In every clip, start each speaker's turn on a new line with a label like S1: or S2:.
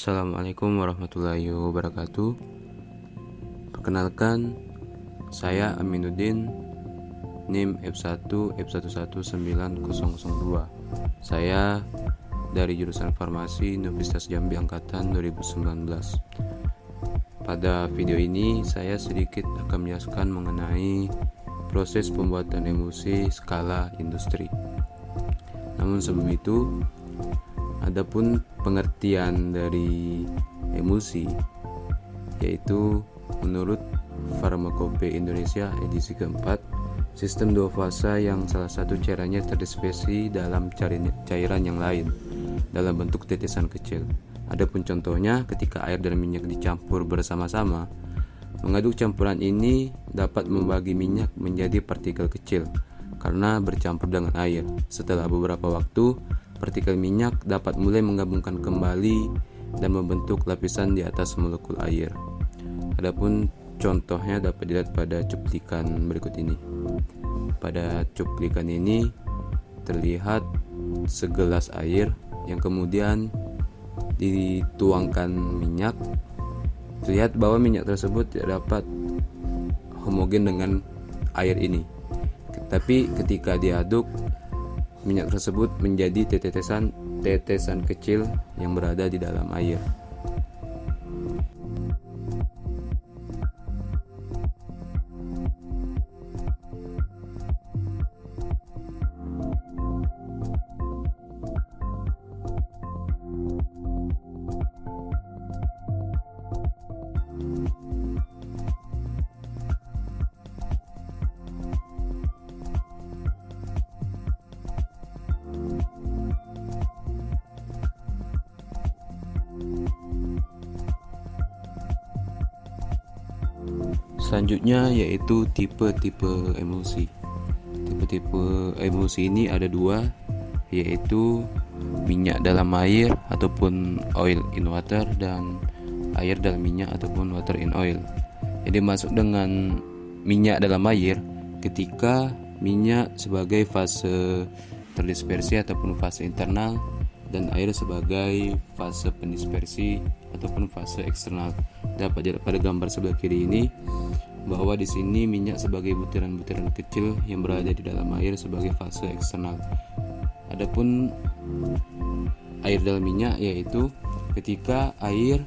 S1: Assalamualaikum warahmatullahi wabarakatuh. Perkenalkan, saya Aminuddin, NIM F1 F1190002. Saya dari jurusan Farmasi Universitas Jambi angkatan 2019. Pada video ini saya sedikit akan menjelaskan mengenai proses pembuatan emulsi skala industri. Namun sebelum itu, adapun pengertian dari emulsi, yaitu menurut Farmakope Indonesia edisi keempat, sistem dua fasa yang salah satu cairannya terdispersi dalam cairan yang lain dalam bentuk tetesan kecil. Adapun contohnya ketika air dan minyak dicampur bersama-sama, mengaduk campuran ini dapat membagi minyak menjadi partikel kecil karena bercampur dengan air. Setelah beberapa waktu, partikel minyak dapat mulai menggabungkan kembali dan membentuk lapisan di atas molekul air. Adapun contohnya dapat dilihat pada cuplikan berikut ini. Pada cuplikan ini terlihat segelas air yang kemudian dituangkan minyak. Terlihat bahwa minyak tersebut tidak dapat homogen dengan air ini. Tapi ketika diaduk, minyak tersebut menjadi tetesan kecil yang berada di dalam air. Selanjutnya yaitu tipe-tipe emulsi. Tipe-tipe emulsi ini ada dua, yaitu minyak dalam air ataupun oil in water, dan air dalam minyak ataupun water in oil. Jadi masuk dengan minyak dalam air ketika minyak sebagai fase terdispersi ataupun fase internal, dan air sebagai fase pendispersi ataupun fase eksternal. Dapat dilihat pada gambar sebelah kiri ini bahwa di sini minyak sebagai butiran-butiran kecil yang berada di dalam air sebagai fase eksternal. Adapun air dalam minyak yaitu ketika air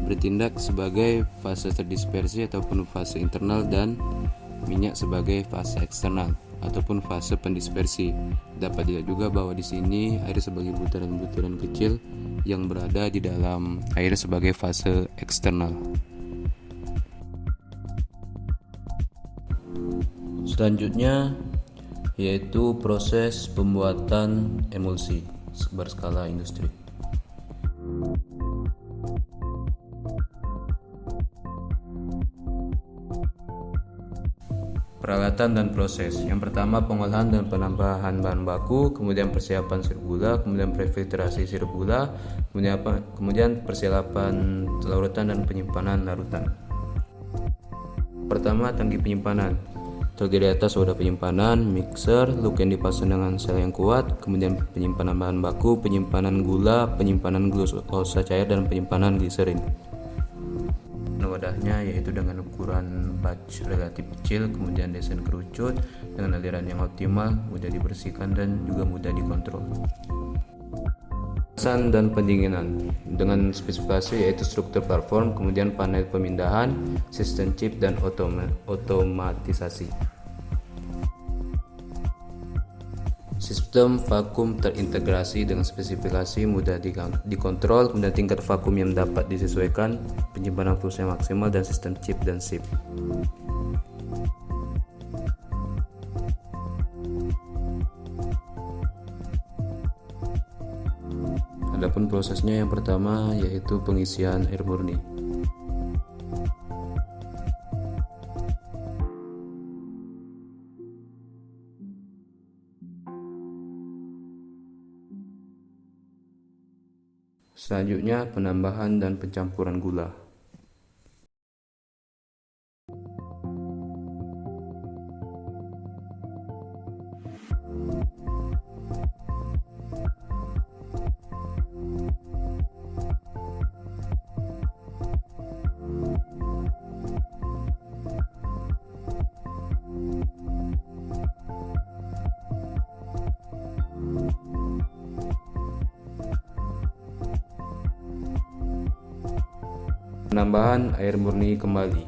S1: bertindak sebagai fase terdispersi ataupun fase internal, dan minyak sebagai fase eksternal ataupun fase pendispersi. Dapat dilihat juga bahwa di sini air sebagai butiran-butiran kecil yang berada di dalam air sebagai fase eksternal. Selanjutnya yaitu proses pembuatan emulsi berskala industri. Peralatan dan proses. Yang pertama, pengolahan dan penambahan bahan baku, kemudian persiapan sirup gula, kemudian prefiltrasi sirup gula, kemudian persiapan larutan dan penyimpanan larutan. Pertama, tangki penyimpanan. Terdiri atas wadah penyimpanan, mixer, luk yang dipasang dengan sel yang kuat, kemudian penyimpanan bahan baku, penyimpanan gula, penyimpanan glukosa cair, dan penyimpanan gliserin. Wadahnya yaitu dengan ukuran batch relatif kecil, kemudian desain kerucut dengan aliran yang optimal, mudah dibersihkan dan juga mudah dikontrol. Pemanasan dan pendinginan dengan spesifikasi yaitu struktur platform, kemudian panel pemindahan, sistem chip, dan otomatisasi. Sistem vakum terintegrasi dengan spesifikasi mudah dikontrol, kemudian tingkat vakum yang dapat disesuaikan, penyimpanan fluxnya maksimal, dan sistem chip dan SIP. Adapun prosesnya yang pertama yaitu pengisian air murni. Selanjutnya penambahan dan pencampuran gula. penambahan air murni kembali.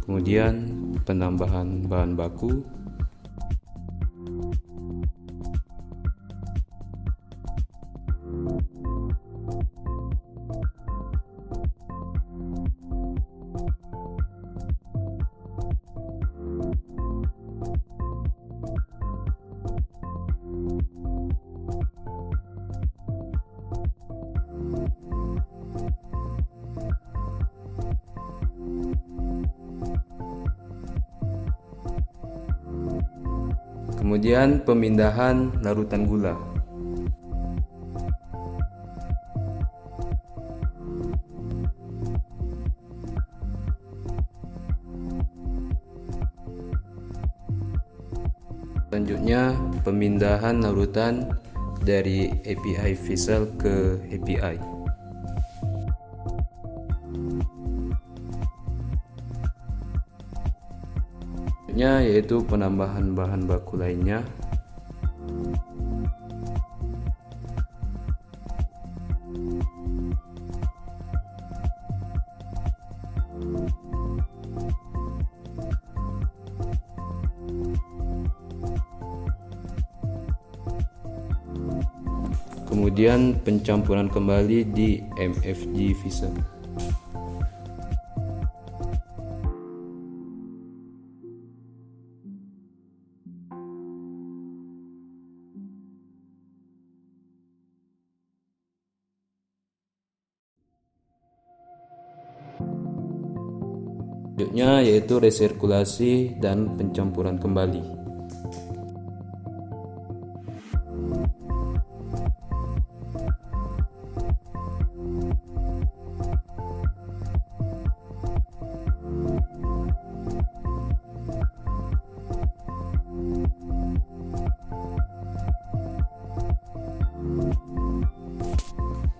S1: Kemudian penambahan bahan baku, kemudian pemindahan larutan gula. Selanjutnya, pemindahan larutan dari API Vessel ke API. Selanjutnya yaitu penambahan bahan baku lainnya. Kemudian pencampuran kembali di MFG Vessel. Selanjutnya yaitu resirkulasi dan pencampuran kembali.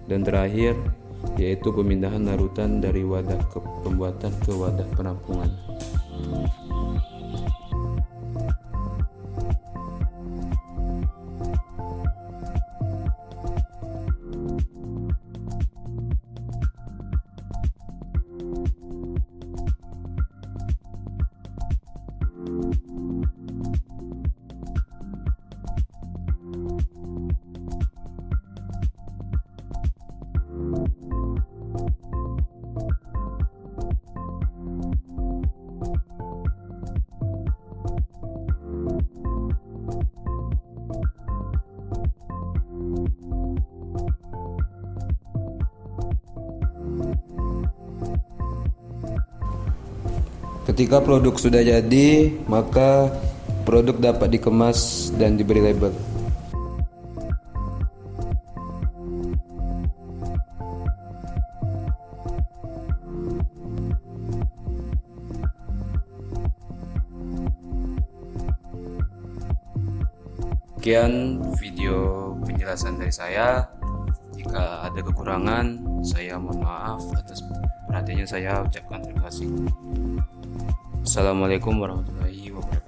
S1: Dan terakhir yaitu pemindahan larutan dari wadah pembuatan ke wadah penampungan. Ketika produk sudah jadi, maka produk dapat dikemas dan diberi label. Sekian video penjelasan dari saya. Jika ada kekurangan, saya mohon maaf. Atas perhatiannya saya ucapkan terima kasih. Assalamualaikum warahmatullahi wabarakatuh.